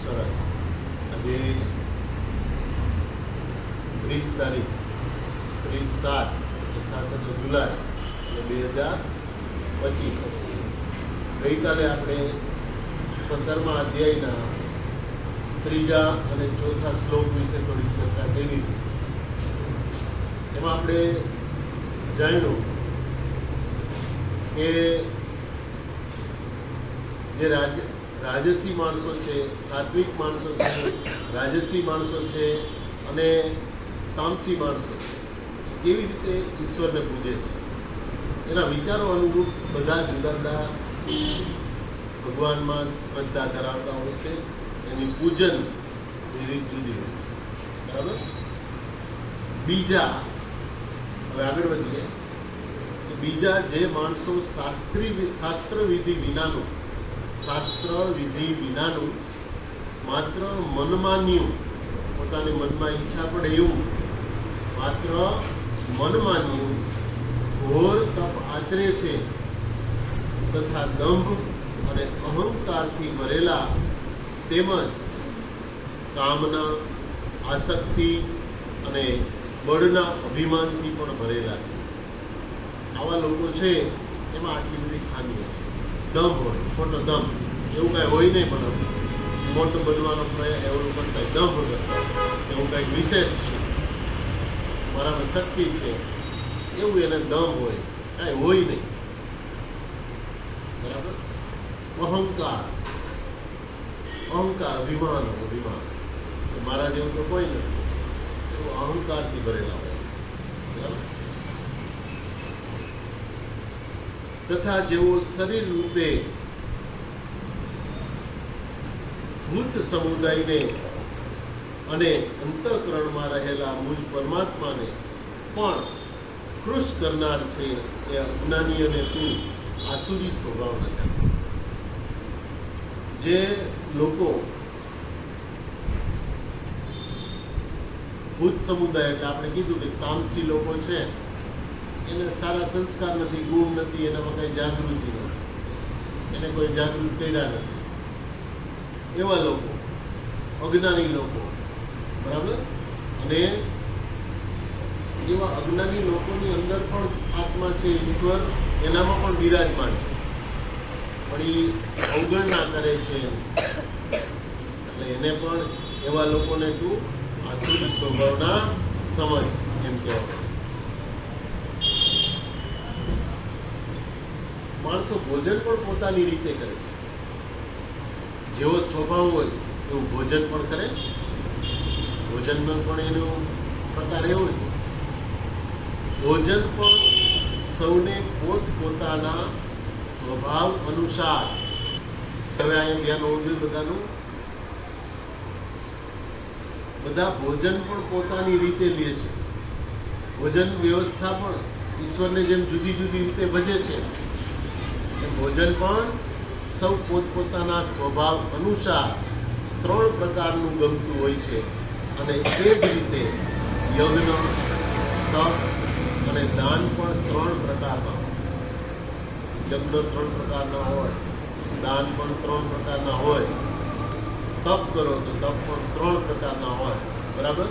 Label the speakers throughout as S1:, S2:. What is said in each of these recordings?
S1: સરસ. આજે 30 તારીખ 30/7 જુલાઈ 2025. ગઈકાલે આપણે 17મા અધ્યાયના 3જા અને 4થા શ્લોક વિશે થોડી ચર્ચા કરી હતી. એમાં આપણે જાણ્યું કે જે રાજસી માણસો છે, સાત્વિક માણસો છે, રાજસી માણસો છે અને તામસી માણસો છે, કેવી રીતે ઈશ્વરને પૂજે છે. એના વિચારો અનુરૂપ બધા જુદા જુદા ભગવાનમાં શ્રદ્ધા ધરાવતા હોય છે. એની પૂજન રીત જુદી હોય છે. બરાબર. બીજા, હવે આગળ વધીએ. બીજા જે માણસો શાસ્ત્ર વિધિ વિનાનું માત્ર મનમાન્યું, પોતાની મનમાં ઈચ્છા પડે એવું માત્ર મનમાન્યું ઘોર તપ આચરે છે તથા દંભ અને અહંકારથી ભરેલા તેમજ કામના, આસક્તિ અને બળના અભિમાનથી પણ ભરેલા છે. આવા લોકો છે એમાં આટલી બધી ખામીઓ છે. દંભ હોય, ખોટો દંભ, એવું કાંઈ હોય નહીં, પણ મોટું બનવાનો પ્રયાસ એવું પણ થાય. દંભ કરતા એવું કાંઈક વિશેષ છે, મારામાં શક્તિ છે એવું એને દંભ હોય, કાંઈ હોય નહીં. બરાબર. અહંકાર, અભિમાન મારા જેવું તો કોઈ નથી, એવું અહંકારથી ભરેલા હોય. બરાબર. તથા જેઓ શરીર રૂપે ભૂત સમુદાયને અને અંતઃકરણમાં રહેલા મુજ પરમાત્માને પણ ખુશ કરનાર છે, એ અજ્ઞાની અને તું આસુરી સ્વભાવના જાણ. જે લોકો ભૂત સમુદાય એટલે આપણે કીધું કે તામસી લોકો છે, એને સારા સંસ્કાર નથી, ગુણ નથી, એનામાં કંઈ જાગૃતિ નથી, એને કોઈ જાગૃત કર્યા નથી, એવા લોકો, અજ્ઞાની લોકો. બરાબર. અને એવા અજ્ઞાની લોકોની અંદર પણ આત્મા છે, ઈશ્વર એનામાં પણ બિરાજમાન છે, પણ એ અવગણના કરે છે. એટલે એને પણ એવા લોકોને તું આસુરી સ્વભાવના સમજ એમ કહેવાય. માણસો ભોજન પણ પોતાની રીતે કરે છે. જેવો સ્વભાવ હોય એવું ભોજન પણ કરે. ભોજનમાં પણ એનો પ્રકાર એવો છે. ભોજન પણ સૌને પોતપોતાના સ્વભાવ અનુસાર. હવે અહીંયા ધ્યાન હોવું જોઈએ બધાનું. બધા ભોજન પણ પોતાની રીતે લે છે. ભોજન વ્યવસ્થા પણ ઈશ્વરને જેમ જુદી જુદી રીતે ભજે છે, ભોજન પણ સૌ પોતપોતાના સ્વભાવ અનુસાર 3 પ્રકારનું ગમતું હોય છે. અને એ જ રીતે યજ્ઞ, તપ અને દાન પણ 3 પ્રકારના હોય. યજ્ઞ 3 પ્રકારના હોય, દાન પણ 3 પ્રકારના હોય, તપ કરો તો તપ પણ 3 પ્રકારના હોય. બરાબર.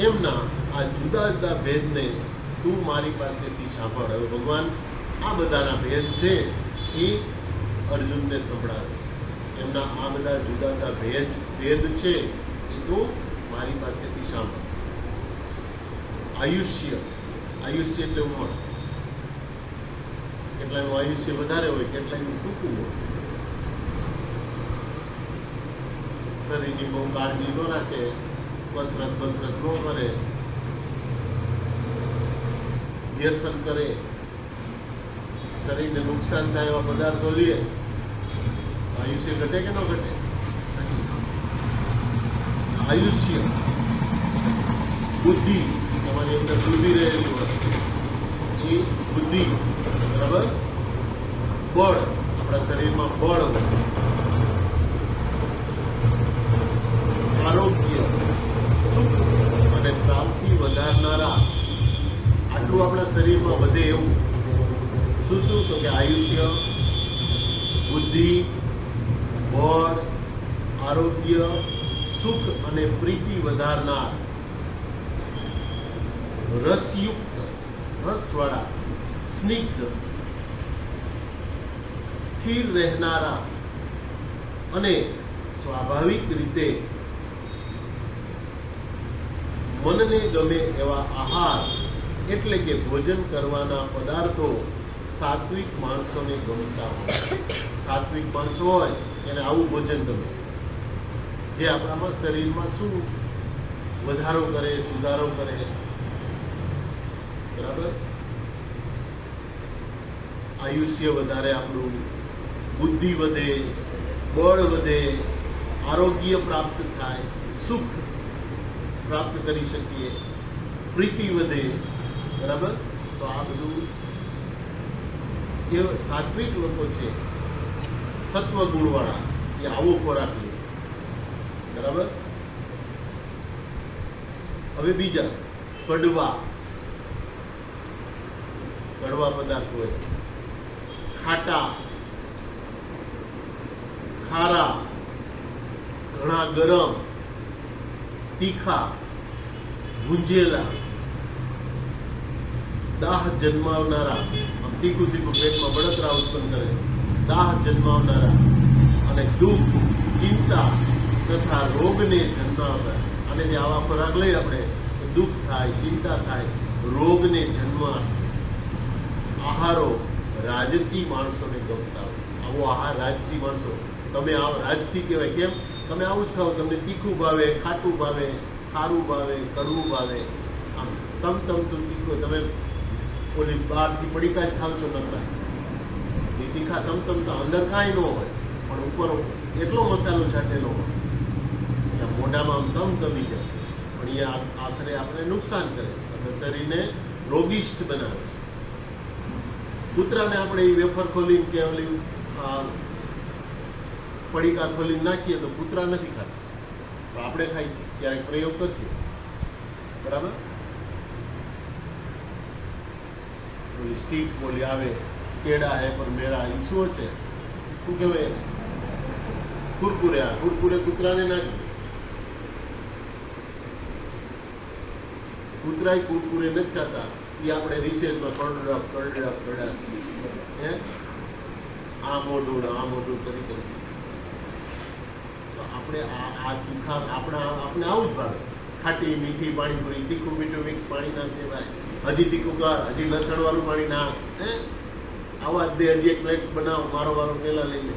S1: એમના આ જુદા જુદા ભેદને તું મારી પાસેથી સાંભળ. હવે ભગવાન આ બધાના ભેદ છે એ અર્જુનને સંભળાવે છે. એમના આ બધા જુદા જુદા ભેદ છે એ તું મારી પાસેથી સાંભળ. આયુષ્ય એટલે ઉંમર. કેટલાયનું આયુષ્ય વધારે હોય, કેટલાયનું ટૂંકું હોય. શરીરની બહુ કાળજી ન રાખે, કસરત ન કરે, વ્યસન કરે, શરીરને નુકસાન થાય એવા પદાર્થો લે, આયુષ્ય ઘટે કે ન ઘટે? આયુષ્ય, બુદ્ધિ, તમારી અંદર બુદ્ધિ રહેલી હોય એ બુદ્ધિ. બરાબર. બળ, આપણા શરીરમાં બળ હોય. આરોગ્ય, સુખ અને પ્રાપ્તિ વધારનારા, આટલું આપણા શરીરમાં વધે એવું શું? તો કે આયુષ્ય, બુદ્ધિ, બળ, આરોગ્ય, સુખ અને પ્રીતિ વધારનાર, રસયુક્ત, રસવાળા, સ્નિગ્ધ, સ્થિર રહેનારા અને સ્વાભાવિક રીતે મનને ગમે એવા આહાર એટલે કે ભોજન કરવાના પદાર્થો સાત્વિક માણસોને ગમતા હોય. સાત્વિક માણસો હોય એને આવું ભોજન ગમે, જે આપણામાં શરીરમાં શું વધારો કરે, સુધારો કરે. બરાબર? આયુષ્ય વધારે, આપણું બુદ્ધિ વધે, બળ વધે, આરોગ્ય પ્રાપ્ત થાય, સુખ પ્રાપ્ત કરી શકીએ, પ્રીતિ વધે. બરાબર? તો આ બધું જે સાત્વિક લોકો છે, સત્વ ગુણવાળા, એ આવો ખોરાક લે. બરાબર? હવે બીજા કડવા પદાર્થ હોય, ખાટા, ખારા, ઘણા ગરમ, તીખા, ભૂંજેલા, દાહ જન્માવનારા, તીખું પેટમાં બળતરા ઉત્પન્ન કરે, દાહ જન્માવનારા અને દુઃખ, ચિંતા તથા રોગને જન્માવનારા. અને જે આવા ખોરાક લઈએ આપણે, દુઃખ થાય, ચિંતા થાય, રોગને જન્મ આપે. આહારો રાજસી માણસોને ગમતા હોય. આવો આહાર રાજસી માણસો, તમે આવો રાજસી કહેવાય. કેમ? તમે આવું જ ખાઓ, તમને તીખું ભાવે, ખાટું ભાવે, ખારું ભાવે, કડવું ભાવે, આમ તમતું તીખું. તમે ઓલી બહારથી પડીકા જ ખાવ છો, નકરા એ તીખા તમતમતા, અંદર કાંઈ ન હોય પણ ઉપર એટલો મસાલો છાંટેલો હોય, એટલે મોઢામાં આમ તમી જાય, પણ એ આખરે આપણે નુકસાન કરે છે અને શરીરને રોગિષ્ઠ બનાવે છે. કૂતરાને આપણે એ વેફર ખોલીને કે ઓલી પડીકા ખોલીને નાખીએ તો કૂતરા નથી ખાતા, પણ આપણે ખાઈ છીએ. ક્યારેક પ્રયોગ કરજો. બરાબર? સ્ટીક બોલી આવે, કેળા હે પર મેળા, એ શું છે? શું કહેવાય એને? કુરકુરે. આ કુરકુરે કૂતરાને નાખી. કૂતરા કુરકુરે નથી ખાતા, એ આપણે રિસેસમાં કડડા હે આ મોઢું કરી તો આપણે આ તીખા આપણે આવું જ ભાવે. ખાટી મીઠી પાણીપુરી, તીખું મીઠું મિક્સ પાણી ના દેવાય, હજી તીખું કર, હજી લસણવાળું પાણી ના, હે આવા જ દે, હજી એક પ્લેટ બનાવો, મારો વારો પહેલાં લઈ લે,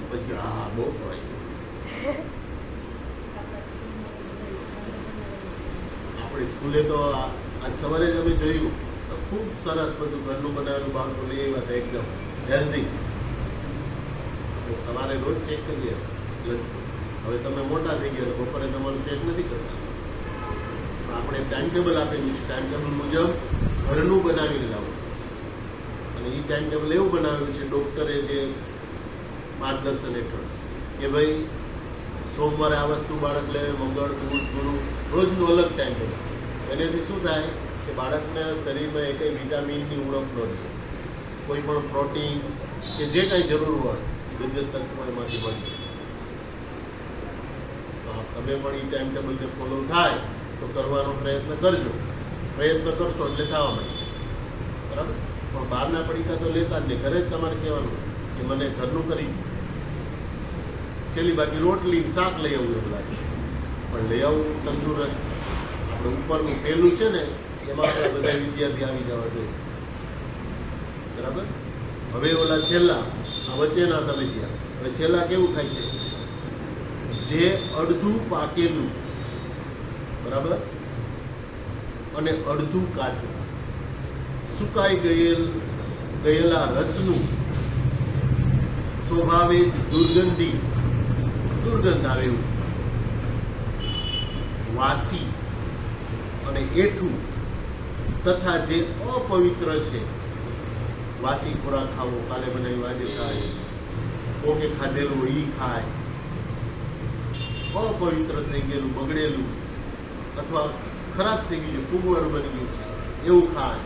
S1: પછી હા બહુ ખવાય. આપણે સ્કૂલે તો આજ સવારે જ અમે જોયું, ખૂબ સરસ બધું ઘરનું બનાવેલું બાળકો લઈ આવ્યા હતા, એકદમ હેલ્ધી. સવારે રોજ ચેક કરીએ લંચ. હવે તમે મોટા થઈ ગયા, બપોરે તમારું ચેક નથી કરતા. આપણે ટાઈમ ટેબલ આપેલું છે, ટાઈમ ટેબલ મુજબ ઘરનું બનાવીને લાવો. અને એ ટાઈમ ટેબલ એવું બનાવેલું છે ડૉક્ટરે જે માર્ગદર્શન હેઠળ કે ભાઈ સોમવારે આ વસ્તુ બાળક લે, મંગળ, બુધ, ગુરુ, રોજનું અલગ ટાઈમ ટેબલ. એનાથી શું થાય કે બાળકના શરીરમાં એક વિટામિનની ઉણપ ન રહે, કોઈ પણ પ્રોટીન કે જે કાંઈ જરૂર હોય એ વિદ્યુત તત્વો એમાંથી મળી જાય. તો તમે પણ એ ટાઈમ ટેબલને ફોલો થાય તો કરવાનો પ્રયત્ન કરજો. પ્રયત્ન કરશો એટલે થવા મળશે. બરાબર? પણ બહારના પડીકા તો લેતા જ નહીં. ઘરે જ તમારે કહેવાનું કે મને ઘરનું કરી છેલ્લી બાકી રોટલી શાક લઈ આવવું એવું લાગે, પણ લઈ આવવું તંદુરસ્ત. આપણે ઉપરનું પહેલું છે ને એમાં આપણે બધા વિદ્યાર્થી આવી જવા જોઈએ. બરાબર? હવે ઓલા છેલ્લા આ વચ્ચેના તમે ત્યાં હવે છેલ્લા કેવું થાય છે? જે અડધું પાકેલું, બરાબર, અને અડધું કાચું, સુકાઈ ગયેલા રસનું સ્વભાવે દુર્ગંધ આવે એવું, વાસી અને એઠું તથા જે અપવિત્ર છે. વાસી ખોરાક ખાવો, કાલે બનાવી આજે ખાય, કોકે ખાધેલું એ ખાય, અપવિત્ર થઈ ગયેલું, બગડેલું અથવા ખરાબ થઈ ગયું છે, ફૂગવાળું બની ગયું છે એવું ખાય,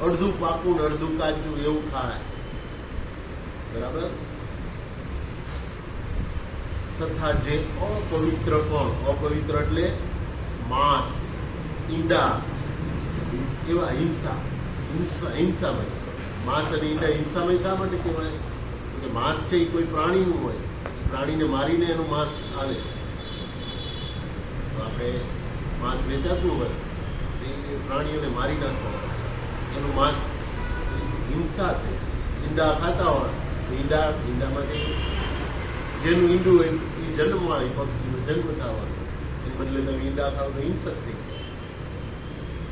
S1: અડધું પાકું ને અડધું કાચું એવું ખાય. બરાબર? તથા જે અપવિત્ર પણ, અપવિત્ર એટલે માંસ, ઈંડા, એવા હિંસામય. માંસ અને ઈંડા હિંસામય શા માટે કહેવાય? કે માંસ છે એ કોઈ પ્રાણીનું હોય, પ્રાણીને મારીને એનું માંસ આવે. તો આપણે માંસ વેચાતું હોય એ પ્રાણીઓને મારી નાખવા એનું માંસ હિંસા થઈ. ઈંડા ખાતા હોય તો ઈંડામાંથી જેનું ઈંડું હોય એ જન્મમાં એ પક્ષીનો જન્મ થવાનો, એ બદલે તમે ઈંડા ખાવ તો હિંસક થઈ જાય.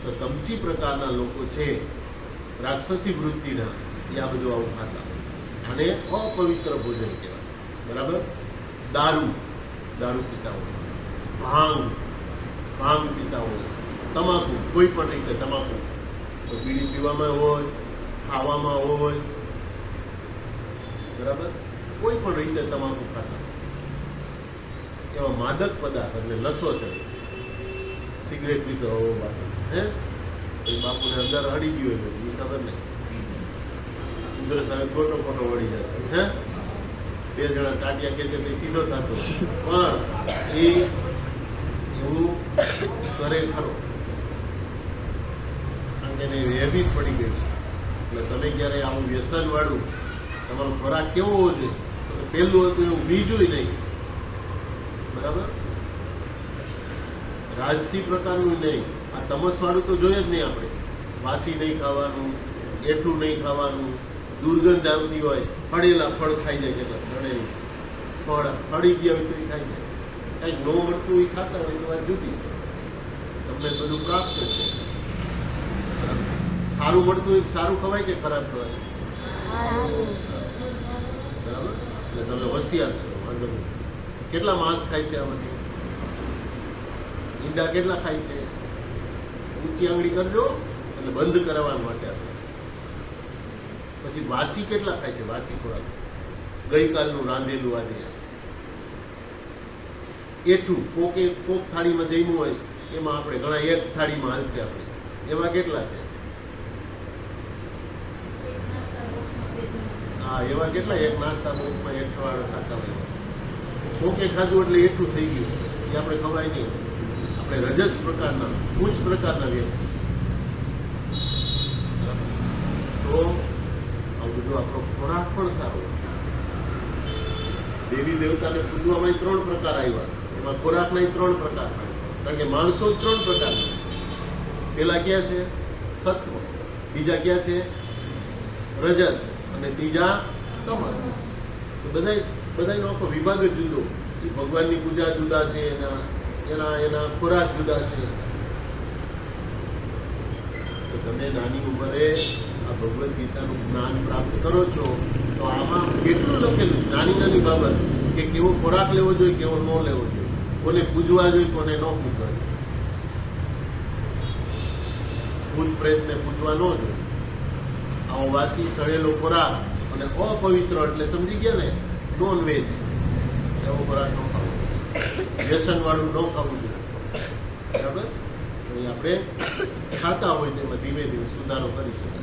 S1: તો તમસી પ્રકારના લોકો છે, રાક્ષસી વૃત્તિના, એ આ બધું આવું ખાતા. આને અપવિત્ર ભોજન કહેવાય. બરાબર? દારૂ પીતા હોય, ભાંગ પીતા હોય, તમાકુ, કોઈ પણ રીતે તમાકુ, તો બીડી પીવામાં હોય, ખાવામાં હોય, બરાબર, કોઈ પણ રીતે તમાકુ ખાતા, એવા માદક પદાર્થ એટલે નશો ચડે. સિગરેટ પીતો હોવો બાપુ, એ બાપુને અંદર અડી ગયો એ ખબર નહીં, ઉધર સાહેબ ખોટો વળી જતો, બે જણા ટાટિયા કે તે સીધો થતો, પણ એ એવું કરે ખરો, કારણ કે એને હેબિટ પડી ગઈ છે. એટલે તમે ક્યારે આવું વ્યસન વાળું તમારો ખોરાક કેવો હોવો જોઈએ? તો પહેલું હતું એવું બીજું નહીં. બરાબર? રાજસી પ્રકારનું નહીં, આ તમસ વાળું તો જોઈએ જ નહીં. આપણે વાસી નહીં ખાવાનું, એઠું નહીં ખાવાનું, દુર્ગંધ આવતી હોય, ફળેલા ફળ ખાઈ જાય, કેટલા સડેલું ફળ ફળી ગયા હોય તો એ ખાઈ જાય. કંઈક ન મળતું એ ખાતા હોય તો વાત જુદી છે. તમને બધું પ્રાપ્ત છે. સારું મળતું હોય સારું ખવાય કે ખરાબ ખવાય? બરાબર? એટલે તમે હોશિયાર છો, વાંધો નહીં. કેટલા માંસ ખાય છે આમાંથી? ઈંડા કેટલા ખાય છે? ઊંચી આંગળી કરજો એટલે બંધ કરાવવા માટે. પછી વાસી કેટલા ખાય છે? વાસી ખોરાક, ગઈકાલનું રાંધેલું આજે. એઠું કોક થાળીમાં જમ્યું હોય એમાં આપણે ઘણા એક થાળીમાં હાલશે આપણે, એવા કેટલા છે? હા, એવા કેટલા એક નાસ્તા બોક્સમાં એઠવાડ ખાતા હોય. કોકે ખાધું એટલે એઠું થઈ ગયું, એ આપણે ખવાય નહીં. આપણે રજસ પ્રકારના, ઉચ્ચ પ્રકારના વ્યક્તિ. તો આવું બધું આપણો ખોરાક પણ સારો. દેવી દેવતાને પૂજવામાં 3 પ્રકાર આવ્યા, એમાં ખોરાકના 3 પ્રકાર, કારણ કે માણસો 3 પ્રકારના છે. પેલા ક્યાં છે? સત્વ. બીજા ક્યાં છે? રજસ. અને ત્રીજા તમસ. બધાનો આખો વિભાગ જ જુદો. એ ભગવાનની પૂજા જુદા છે, એના ખોરાક જુદા છે. તો તમે નાની ઉંમરે આ ભગવદ્ ગીતાનું જ્ઞાન પ્રાપ્ત કરો છો, તો આમાં કેટલું લખેલું, નાની બાબત, કે કેવો ખોરાક લેવો જોઈએ, કેવો ન લેવો જોઈએ, કોને પૂજવા જોઈએ, કોને ન પૂજવા જોઈએ. ભૂત પ્રેતને પૂજવા ન જોઈએ. આવો વાસી સડેલો ખોરાક અને અપવિત્ર એટલે સમજી ગયા ને, નોનવેજ, એવો ખોરાક ન ખાવો, વ્યસન વાળું ન ખાવું જોઈએ. બરાબર? આપણે ખાતા હોય તેમાં ધીમે ધીમે સુધારો કરી શકાય.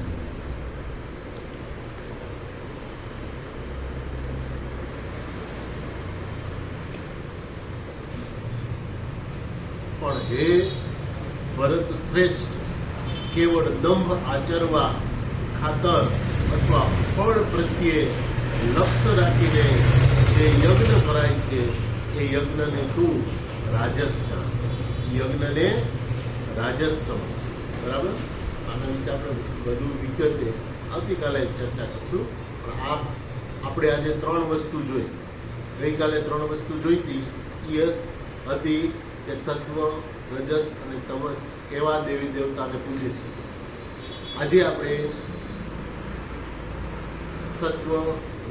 S1: પણ હે ભરત શ્રેષ્ઠ, કેવળ દંભ આચરવા ખાતર અથવા ફળ પ્રત્યે લક્ષ્ય રાખીને જે યજ્ઞ કરાય છે એ યજ્ઞને તું રાજસ જાણ. યજ્ઞને રાજસ સમજ. બરાબર? આના વિશે આપણે બધું વિગતે આવતીકાલે ચર્ચા કરશું. પણ આપણે આજે 3 વસ્તુ જોઈ. ગઈકાલે 3 વસ્તુ જોઈતી એ હતી કે સત્વ, રજસ અને તમસ કેવા દેવી દેવતાને પૂજે છે. આજે આપણે સત્વ,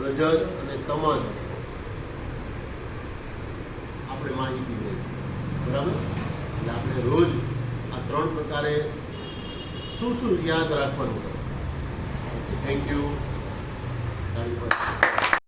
S1: રજસ અને તમસ આપણે માહિતી લઈ. બરાબર? એટલે આપણે રોજ આ 3 પ્રકારે શું યાદ રાખવાનું. Thank you.